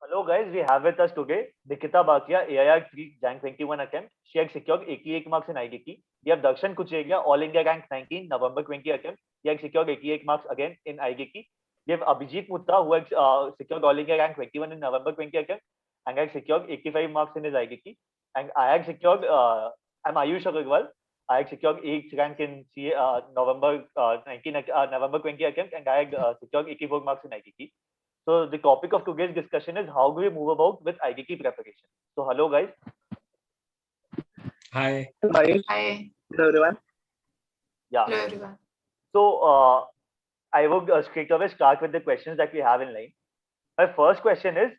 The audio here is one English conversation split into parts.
Hello guys, we have with us today Nikita Bhatia, AIR 3 Rank 21 attempt. She had secured 88 marks in IDT. We have Darshan Kucheria, All India Rank 19, November 20 attempt. He had secured 88 marks again in IDT. We have Abhijit Mutta, who had secured All India Rank 21 in November 20 attempt and had secured 85 marks in his IDT. And I had secured, I'm Ayush Agarwal. I had secured 8th rank in November November 20 attempt and I had secured 84 marks in IDT. So the topic of today's discussion is how do we move about with IDT preparation. So hello guys. Hi. Hi. Hi. Hello everyone. Yeah. Hello everyone. So I would straight away start with the questions that we have in line. My first question is,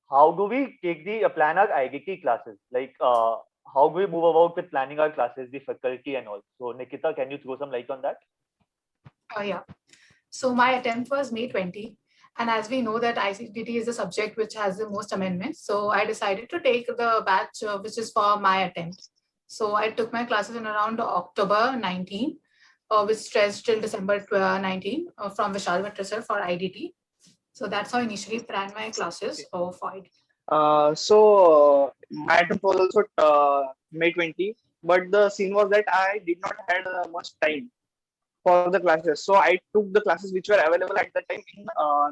how do we take the plan our IDT classes? Like how do we move about with planning our classes, the faculty and all? So Nikita, can you throw some light on that? Yeah. So my attempt was May 20. And as we know that ICT is the subject which has the most amendments. So I decided to take the batch which is for my attempt. So I took my classes in around October 19, which stretched till December 19 from Vishal Bhatta sir for IDT. So that's how I initially planned my classes for IDT. My attempt was also May 20, but the scene was that I did not had much time for the classes. So I took the classes which were available at that time in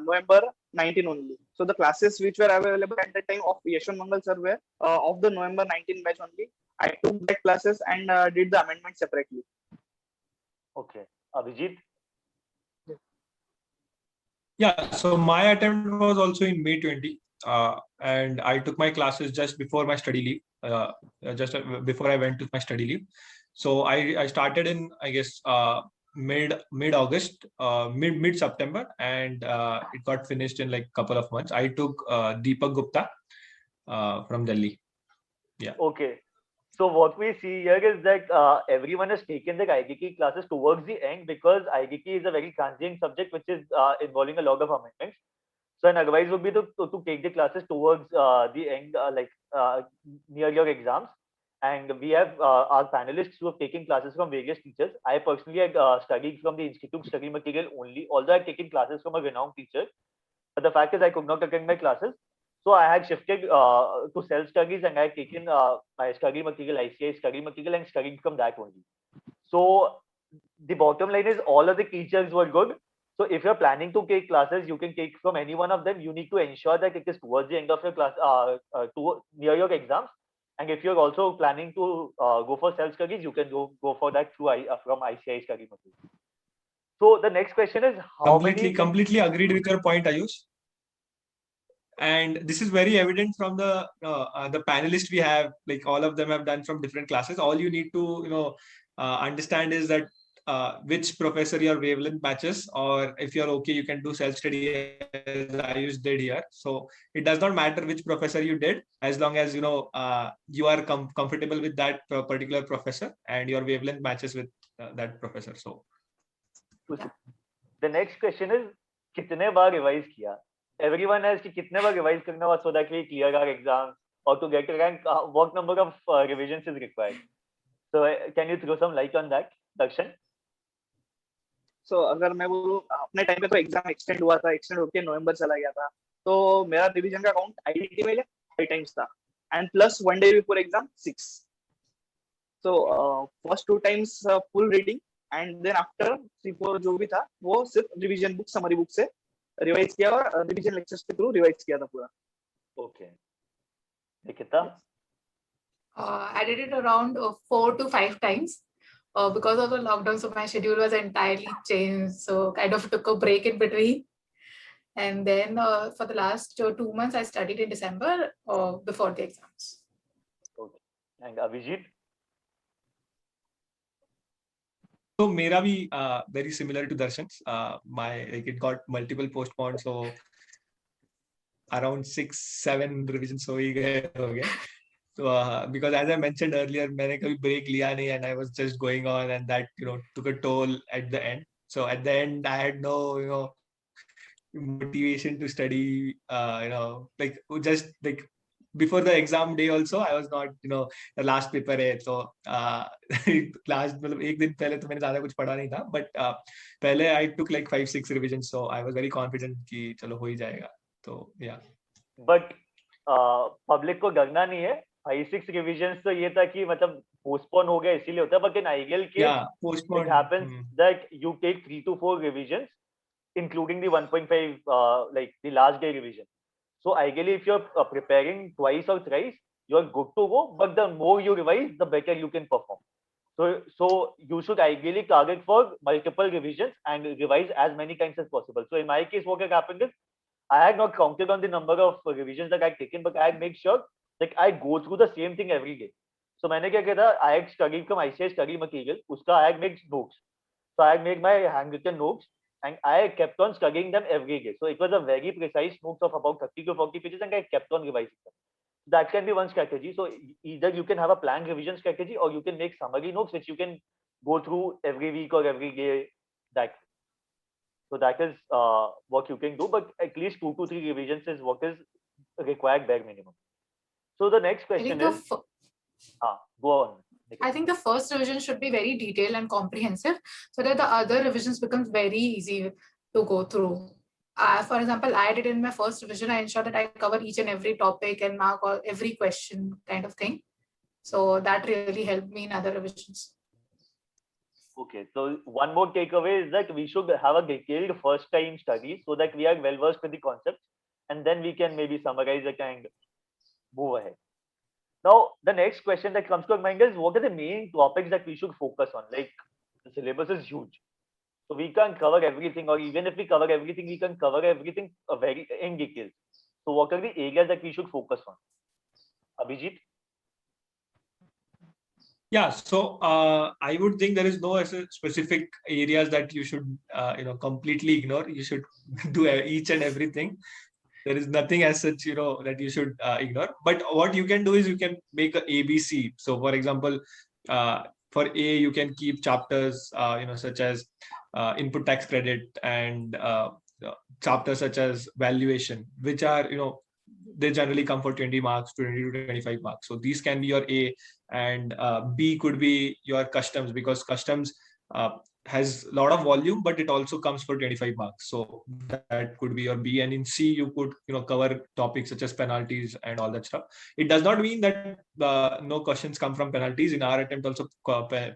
November 19 only. So the classes which were available at that time of Yashwant Mangal sir were of the November 19 batch only. I took that classes and did the amendment separately. Okay. Abhijit? Yeah, so my attempt was also in May 20. And I took my classes just before my study leave, before I went to my study leave. So I started in, I guess, mid August, mid September, and it got finished in like couple of months. I took Deepak Gupta from Delhi. Yeah. Okay. So what we see here is that everyone has taken the IDT classes towards the end because IDT is a very transient subject which is involving a lot of amendments. So an advice would be to take the classes towards the end, near your exams. And we have our panelists who have taken classes from various teachers. I personally had studied from the Institute study material only, although I had taken classes from a renowned teacher. But the fact is I could not attend my classes. So I had shifted to self-studies and I had taken my study material, ICI study material and studied from that only. So the bottom line is all of the teachers were good. So if you're planning to take classes, you can take from any one of them. You need to ensure that it is towards the end of your class, near your exams. And if you're also planning to go for self-studies, you can go for that through from ICI study material. So the next question is how completely agreed with your point, Ayush. And this is very evident from the panelists we have. Like all of them have done from different classes. All you need to understand is that which professor your wavelength matches, or if you're okay, you can do self-study as Ayush did here. So it does not matter which professor you did, as long as you are comfortable with that particular professor and your wavelength matches with that professor. So the next question is कितने बार revise किया? Everyone has कि कितने बार revise करना हुआ so that we clear our exams or to get a rank, what number of revisions is required? So can you throw some light on that, Darshan? So अगर मैं बोलूँ अपने time पे तो एग्जाम एक्सटेंड हुआ था, एक्सटेंड होके नवंबर चला गया था, तो मेरा रिवीजन का काउंट आईडीटी में 5 टाइम्स था and plus 1 day before exam 6. So first 2 times full reading and then after 3-4 जो भी था वो सिर्फ रिवीजन बुक, समरी बुक से रिवाइज किया और रिवीजन लेक्चर्स के थ्रू रिवाइज किया था पूरा. Okay. Nikita? I did it around 4 to 5 times. Because of the lockdown, so my schedule was entirely changed. So kind of took a break in between. And then for the last 2 months, I studied in December before the exams. Okay. And Abhijit? So mera bhi very similar to Darshan's. It got multiple postponed, so around 6-7 revisions ho gaye. So because as I mentioned earlier, मैंने कभी break लिया नहीं and I was just going on, and that took a toll at the end. So at the end, I had no motivation to study. Like just like before the exam day also, I was not the last paper है तो last मतलब एक दिन पहले तो मैंने ज़्यादा कुछ पढ़ा नहीं था, but पहले I took like 5-6 revisions, so I was very confident कि चलो हो ही जाएगा. तो yeah. बट पब्लिक को डरना नहीं है, 5-6 रिविजन्स तो ये था कि मतलब पोस्टपोन हो गया इसीलिए होता है, but in ideal case Yeah, it postponed. happens that you take 3 to 4 revisions, including the 1.5 like the last day revision. So ideally, if you're preparing twice or thrice, you're good to go. But the more you revise, the better you can perform. So you should ideally target for multiple revisions and revise as many times as possible. So in my case, what had happened is I had not counted on the number of revisions that I had taken, but I had made sure that I go through the same thing every day. So मैंने क्या किया था? I had studied from ICI study material. उसका I had made notes. So I had made my handwritten notes and I kept on studying them every day. So it was a very precise notes of about 30 to 40 pages, and I kept on revising them. That can be one strategy. So either you can have a planned revision strategy, or you can make summary notes which you can go through every week or every day. That so that is what you can do. But at least 2 to 3 revisions is what is required bare minimum. So the next I think question is, go on. I think the first revision should be very detailed and comprehensive so that the other revisions becomes very easy to go through. For example, I did in my first revision, I ensured that I cover each and every topic and mark all, every question kind of thing. So that really helped me in other revisions. Okay, so one more takeaway is that we should have a detailed first time study so that we are well versed with the concepts, and then we can maybe summarize it and move ahead. Now, the next question that comes to our mind is, what are the main topics that we should focus on? Like, the syllabus is huge, so we can't cover everything, or even if we cover everything, we can cover everything very in detail. So what are the areas that we should focus on? Abhijit? Yeah, so I would think there is no specific areas that you should completely ignore. You should do each and everything. There is nothing as such that you should ignore. But what you can do is you can make a ABC. So for example, for A you can keep chapters such as input tax credit and chapters such as valuation, which are they generally come for 20 marks, 20 to 25 marks. So these can be your A, and B could be your customs, because customs has a lot of volume, but it also comes for 25 marks. So that could be your B. And in C, you could cover topics such as penalties and all that stuff. It does not mean that no questions come from penalties. In our attempt also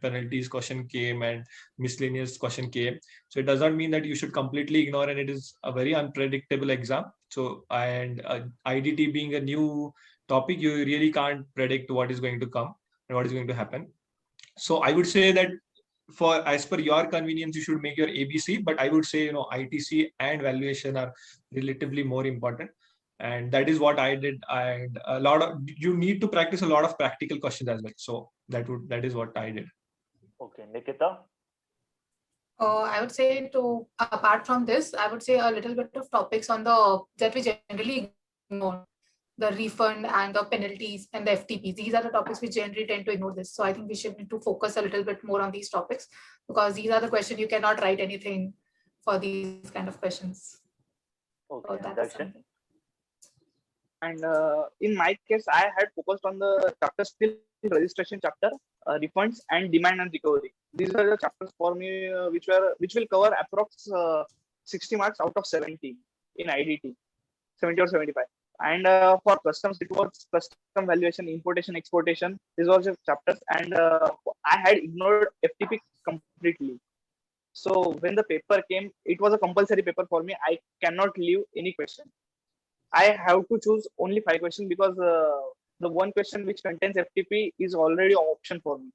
penalties question came and miscellaneous question came. So it does not mean that you should completely ignore, and it is a very unpredictable exam. So, and IDT being a new topic, you really can't predict what is going to come and what is going to happen. So I would say that as per your convenience, you should make your ABC, but I would say ITC and valuation are relatively more important, and that is what I did. And you need to practice a lot of practical questions as well. So that is what I did. Okay, Nikita? I would say apart from this, I would say a little bit of topics on that we generally ignore. The refund and the penalties and the FTP. These are the topics we generally tend to ignore this. So I think we should need to focus a little bit more on these topics, because these are the questions you cannot write anything for these kind of questions. Okay, so that's something. And in my case, I had focused on the chapter still registration chapter, refunds and demand and recovery. These are the chapters for me which will cover approx 60 marks out of 70 in IDT, 70 or 75. And for customs, it was custom valuation, importation, exportation. These were the chapters, and I had ignored FTP completely. So when the paper came, it was a compulsory paper for me. I cannot leave any question. I have to choose only 5 questions, because the one question which contains FTP is already an option for me.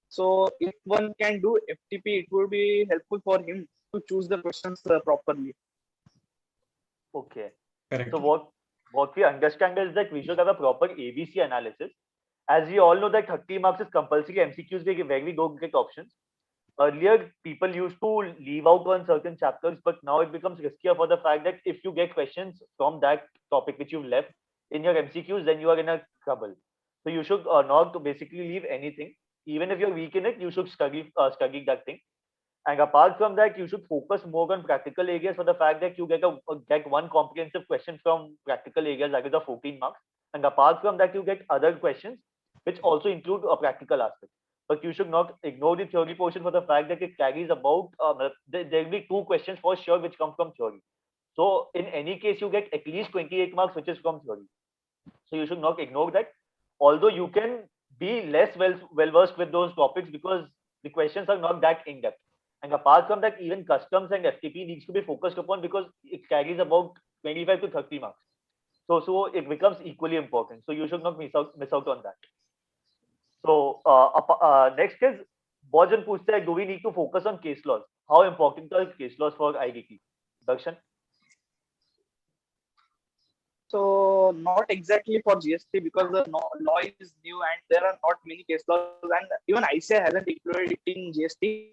So if one can do FTP, it would be helpful for him to choose the questions properly. Okay. Correct. So what we understand is that we should have a proper ABC analysis. As we all know that 30 marks is compulsory MCQs where we don't get options. Earlier, people used to leave out on certain chapters, but now it becomes riskier for the fact that if you get questions from that topic which you've left in your MCQs, then you are in a trouble. So you should not basically leave anything. Even if you're weak in it, you should study that thing. And apart from that, you should focus more on practical areas, for the fact that you get one comprehensive question from practical areas, that is the 14 marks. And apart from that, you get other questions which also include a practical aspect. But you should not ignore the theory portion, for the fact that it carries about there will be 2 questions for sure which come from theory. So in any case, you get at least 28 marks, which is from theory. So you should not ignore that. Although you can be less well versed with those topics because the questions are not that in depth. And apart from that, even customs and FTP needs to be focused upon because it carries about 25 to 30 marks. So it becomes equally important. So you should not miss out on that. So next is Bojan पूछता है, do we need to focus on case laws? How important are case laws for IDT? Darshan? So not exactly for GST because the law is new and there are not many case laws, and even ICAI hasn't included it in GST.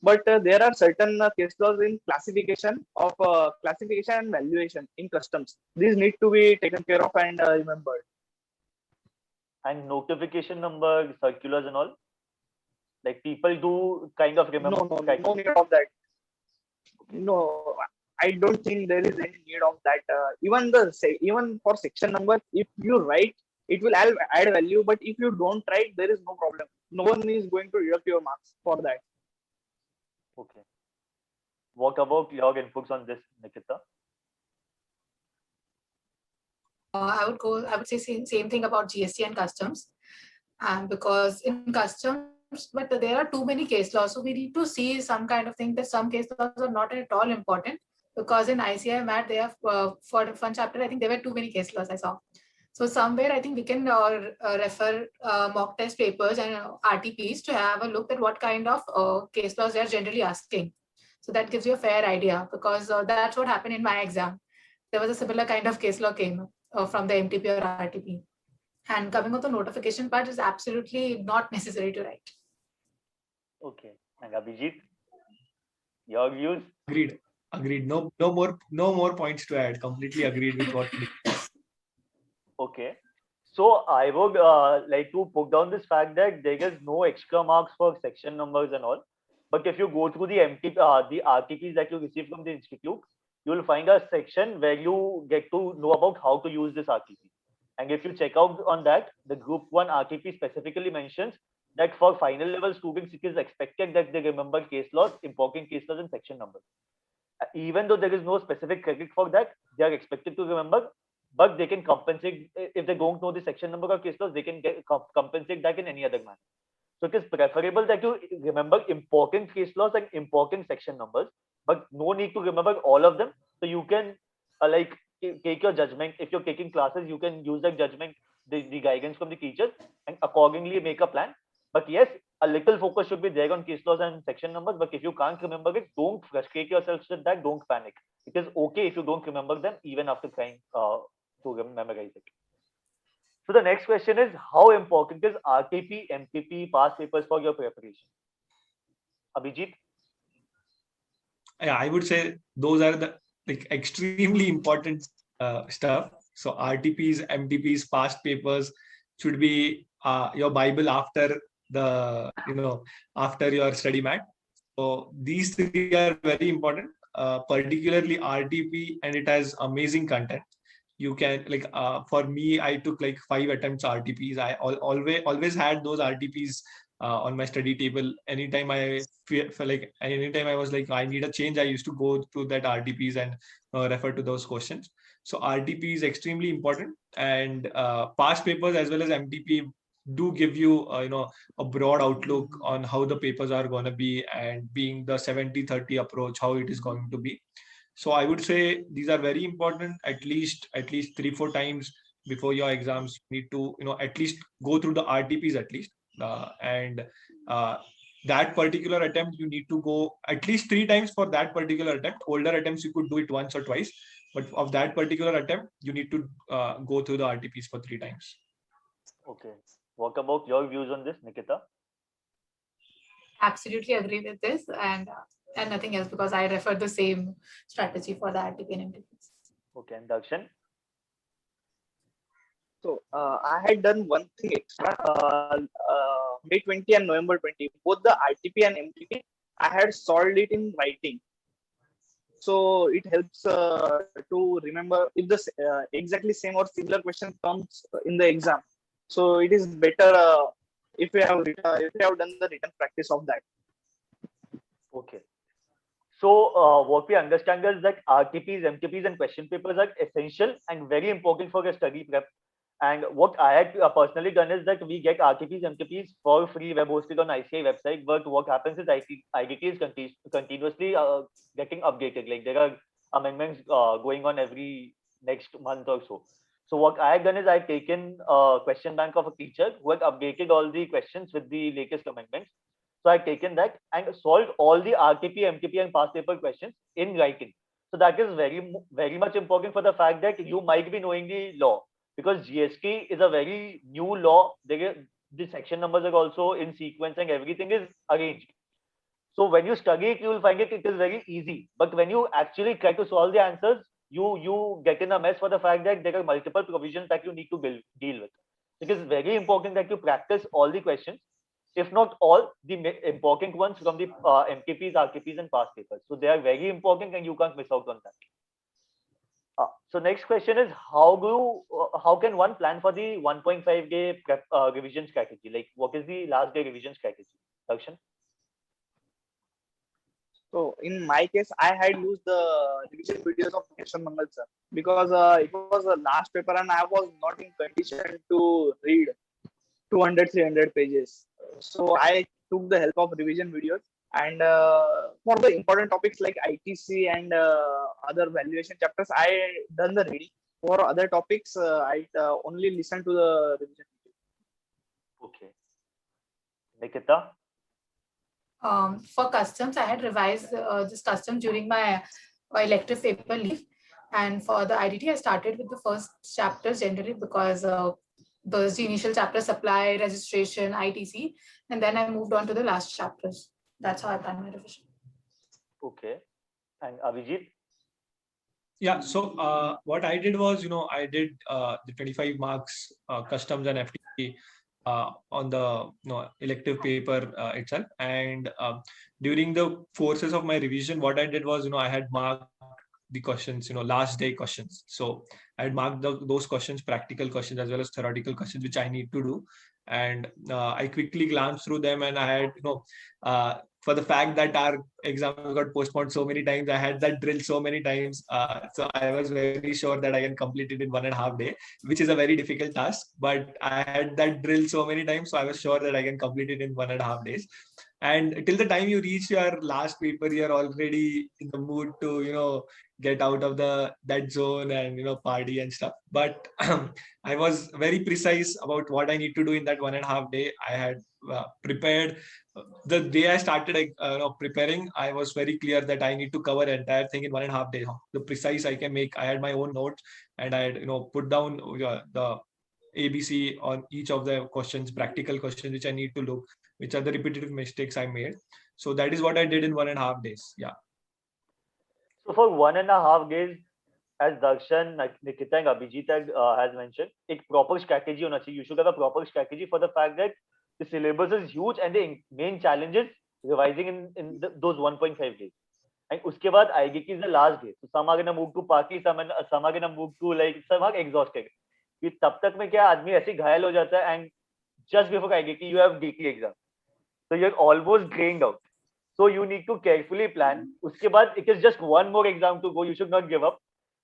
But there are certain case laws in classification and valuation in customs. These need to be taken care of and remembered. And notification number, circulars and all? Like people do kind of remember. No need of that. No, I don't think there is any need of that. Even for section number, if you write, it will add value. But if you don't write, there is no problem. No one is going to deduct your marks for that. Okay. What about your inputs on this, Nikita? I would say same thing about GST and customs. Because in customs, but there are too many case laws. So we need to see some kind of thing that some case laws are not at all important. Because in ICAI MAT, they have for one chapter, I think there were too many case laws I saw. So somewhere I think we can refer mock test papers and RTPs to have a look at what kind of case laws they are generally asking. So that gives you a fair idea because that's what happened in my exam. There was a similar kind of case law came from the MTP or RTP. And coming on the notification part is absolutely not necessary to write. Okay. And Abhijit, your views? Agreed. No more points to add. Completely agreed with what. Okay. So I would like to put down this fact that there is no extra marks for section numbers and all. But if you go through the the RTPs that you receive from the institute, you will find a section where you get to know about how to use this RTP. And if you check out on that, the Group 1 RTP specifically mentions that for final level students, it is expected that they remember case laws, important case laws, and section numbers. Even though there is no specific credit for that, they are expected to remember, but they can compensate if they don't know the section number or case laws, they can compensate that in any other manner. So it is preferable that you remember important case laws and important section numbers, but no need to remember all of them. So you can take your judgment. If you're taking classes, you can use that judgment, the guidance from the teachers, and accordingly make a plan. But yes, a little focus should be there on case laws and section numbers. But if you can't remember it, don't frustrate yourselves with that. Don't panic. It is okay if you don't remember them, even after trying to memorize it. So the next question is, how important is RTP, MTP, past papers for your preparation? Abhijit? Yeah, I would say those are the extremely important stuff. So RTPs, MTPs, past papers should be your Bible after after your study mat. So these three are very important, particularly RTP, and it has amazing content. You can for me, I took 5 attempts RTPs. I always had those RTPs on my study table. Anytime I anytime I was I need a change, I used to go through that RTPs and refer to those questions. So RTP is extremely important, and past papers as well as MTP do give you a broad outlook on how the papers are going to be, and being the 70-30 approach, how it is going to be. So I would say these are very important. At least 3-4 times before your exams, you need to at least go through the RTPs at least, and that particular attempt you need to go at least 3 times for that particular attempt. Older attempts you could do it once or twice, but of that particular attempt you need to go through the RTPs for 3 times. Okay. What about your views on this, Nikita? Absolutely agree with this, and nothing else, because I referred the same strategy for the RTP and MTPs. Okay, and Darshan? So I had done one thing extra. May 20 and November 20, both the RTP and MTP, I had solved it in writing. So it helps to remember if the exactly same or similar question comes in the exam. So it is better if we have done the written practice of that. Okay. So what we understand is that RTPs, MTPs, and question papers are essential and very important for a study prep. And what I had personally done is that we get RTPs, MTPs for free web hosted on ICI website. But what happens is IDT is continuously getting updated. Like there are amendments going on every next month or so. So what I had done is I've taken a question bank of a teacher who had updated all the questions with the latest amendments. So I've taken that and solved all the RTP, MTP, and past paper questions in writing. So that is very much important for the fact that you might be knowing the law, because GST is a very new law. The section numbers are also in sequence and everything is arranged. So when you study it, you will find it is very easy. But when you actually try to solve the answers, you get in a mess for the fact that there are multiple provisions that you need to deal with. It is very important that you practice all the questions, if not all, the important ones from the MKPs, RKPs, and past papers. So they are very important and you can't miss out on that. So next question is how can one plan for the 1.5 day prep, revision strategy? Like what is the last day revision strategy? Darshan? So in my case, I had used the revision videos of Mr. Mangal sir, because it was the last paper and I was not in condition to read 200, 300 pages. So I took the help of revision videos, and for the important topics like ITC and other valuation chapters, I done the reading. For other topics, I only listen to the revision. Okay. Nikita? For customs, I had revised this custom during my elective paper leave. And for the IDT, I started with the first chapters generally because those the initial chapters, supply, registration, ITC, and then I moved on to the last chapters. That's how I plan my revision. Okay. And Avijit? Yeah, so what I did was, I did the 25 marks customs and FT on the elective paper itself. And during the courses of my revision, what I did was, I had marked the questions, last day questions. So I had marked those questions, practical questions as well as theoretical questions, which I need to do. And I quickly glanced through them, and I had, for the fact that our exam got postponed so many times, I had that drill so many times. So I was very sure that I can complete it in 1.5 days, which is a very difficult task. But I had that drill so many times, so I was sure that I can complete it in 1.5 days. And till the time you reach your last paper, you're already in the mood to, get out of that zone and party and stuff. But I was very precise about what I need to do in that 1.5 day. I had prepared. The day I started preparing, I was very clear that I need to cover entire thing in 1.5 days. The precise I can make. I had my own notes, and I had put down the ABC on each of the questions, practical questions which I need to look, which are the repetitive mistakes I made. So that is what I did in 1.5 days. Yeah. So for 1.5 days, as Darshan, Nikita, and Abhijit has mentioned, a proper strategy on You should have a proper strategy for the fact that the syllabus is huge and the main challenge is revising in those 1.5 days. And uske baad IGK is the last day. So some are gonna move to party, some are gonna move to some are exhausted. कि तब तक में क्या आदमी ऐसे घायल हो जाता है and just before IGK you have DT exam. So you're almost drained out. So you need to carefully plan. Uske baad it is just one more exam to go. You should not give up.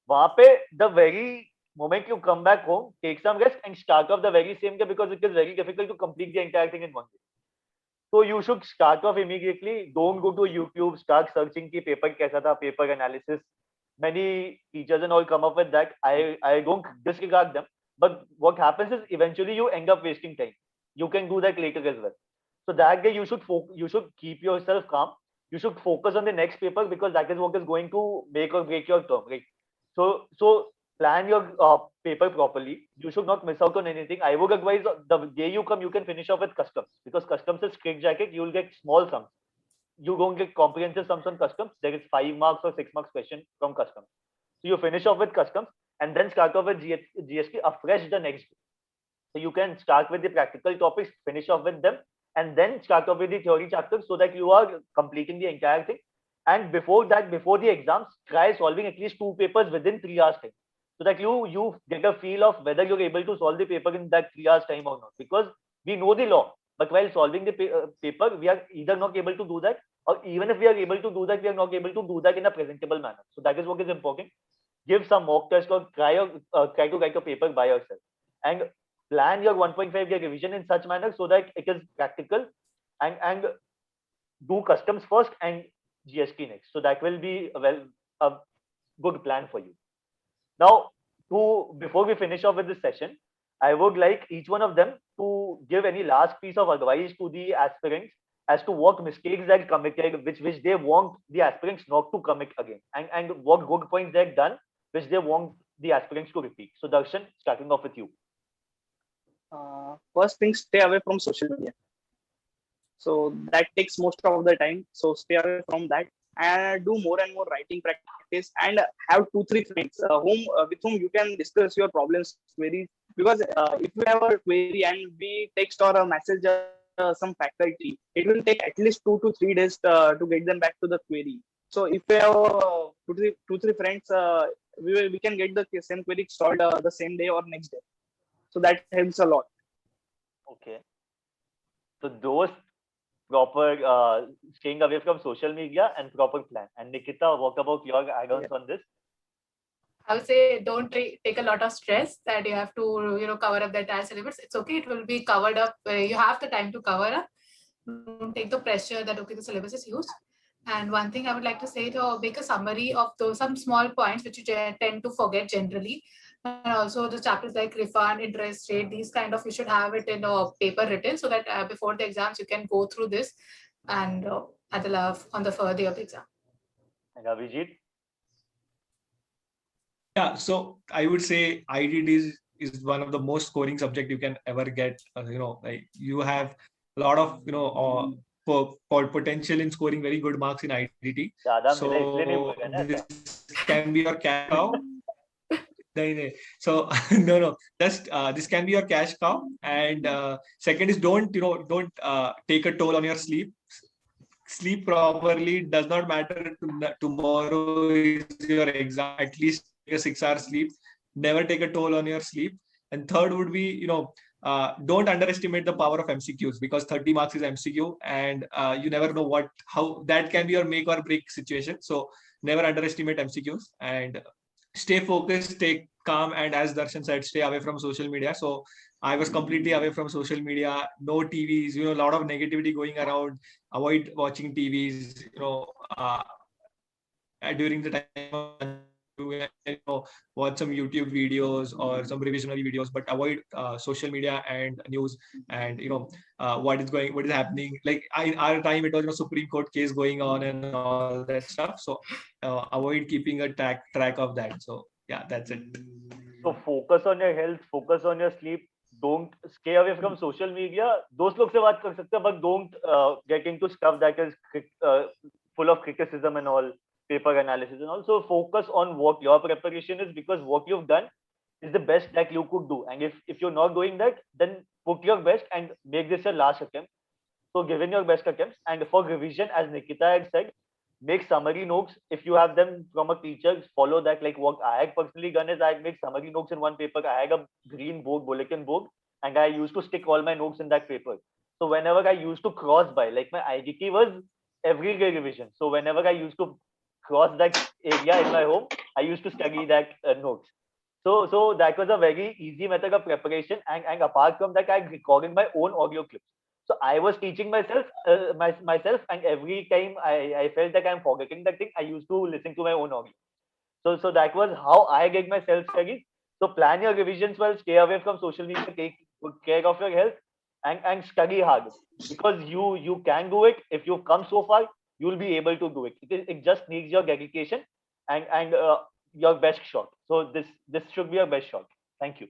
वहां पे the very moment you come back home, take some rest and start off the very same day because it is very difficult to complete the entire thing in one day. So you should start off immediately. Don't go to YouTube. Start searching ki paper kaisa tha, paper analysis. Many teachers and all come up with that. I don't disregard them. But what happens is eventually you end up wasting time. You can do that later as well. So that day you should keep yourself calm. You should focus on the next paper because that is what is going to make or break your term, right? So plan your paper properly. You should not miss out on anything. I would advise the day you come, you can finish off with customs because customs is straight jacket. You will get small sums. You don't get comprehensive sums on customs. There is 5 marks or 6 marks question from customs. So you finish off with customs and then start off with GST afresh the next day. So you can start with the practical topics, finish off with them, and then start off with the theory chapters so that you are completing the entire thing. And before that, before the exams, try solving at least 2 papers within 3 hours time, so that you get a feel of whether you're able to solve the paper in that 3 hours time or not. Because we know the law, but while solving the paper, we are either not able to do that or even if we are able to do that, we are not able to do that in a presentable manner. So that is what is important. Give some mock test or try to write your paper by yourself, and plan your 1.5 year revision in such manner so that it is practical, and do customs first and GST next. So that will be a good plan for you. Now, before we finish off with this session, I would like each one of them to give any last piece of advice to the aspirants as to what mistakes they committed, which they want the aspirants not to commit again, and what good points they've done, which they want the aspirants to repeat. So, Darshan, starting off with you. First thing, stay away from social media. So that takes most of the time. So stay away from that and do more and more writing practice, and have 2-3 friends with whom you can discuss your problems, queries. Because if you have a query and we text or a message some faculty, it will take at least 2 to 3 days to get them back to the query. So if we have 2-3 friends, we can get the same query solved the same day or next day. So that helps a lot. Okay. So those proper staying away from social media and proper plan. And Nikita, what about your add-ons on this? I would say don't take a lot of stress that you have to, cover up the entire syllabus. It's okay. It will be covered up. You have the time to cover up. Don't take the pressure that, okay, the syllabus is huge. And one thing I would like to say to make a summary of some small points which you tend to forget generally. And also the chapters like refund, interest rate, these kind of, you should have it in a paper written so that before the exams you can go through this and on the first day of the exam. And Abhijit? Yeah, so I would say IDT is one of the most scoring subject you can ever get. Like you have a lot of potential in scoring very good marks in IDT. So this can be your cash cow. So no, just this can be your cash cow. And second is don't take a toll on your sleep. Sleep properly. Does not matter. Tomorrow is your exam. At least take a 6-hour sleep. Never take a toll on your sleep. And third would be don't underestimate the power of MCQs, because 30 marks is MCQ, and you never know how that can be your make or break situation. So never underestimate MCQs, and stay focused, stay calm, and as Darshan said, stay away from social media. So I was completely away from social media, no TVs, a lot of negativity going around. Avoid watching TVs, during the time, watch some YouTube videos or some revisionary videos, but avoid social media and news, and what is happening. Like in our time, it was Supreme Court case going on and all that stuff. So avoid keeping a track of that. So yeah, that's it. So focus on your health, focus on your sleep. Don't stay away from social media. दोस्त लोग से बात कर सकते हैं, but don't get into stuff that is full of criticism and all, paper analysis and all. So focus on what your preparation is, because what you've done is the best that you could do. And if you're not doing that, then put your best and make this your last attempt. So give in your best attempts. And for revision, as Nikita had said, make summary notes. If you have them from a teacher, follow that. Like what I had personally done is I had made summary notes in one paper. I had a green board, bulletin board, and I used to stick all my notes in that paper. So whenever I used to cross by, like my IGT was every day revision. So whenever I used to cross that area in my home, I used to study that notes. So that was a very easy method of preparation. And apart from that, I recorded my own audio clips. So I was teaching myself, and every time I felt that I'm forgetting that thing, I used to listen to my own audio. So that was how I get my self study. So plan your revisions well, stay away from social media, take good care of your health, and study hard, because you can do it. If you've come so far, you'll be able to do it. It just needs your dedication and your best shot. So this should be your best shot. Thank you.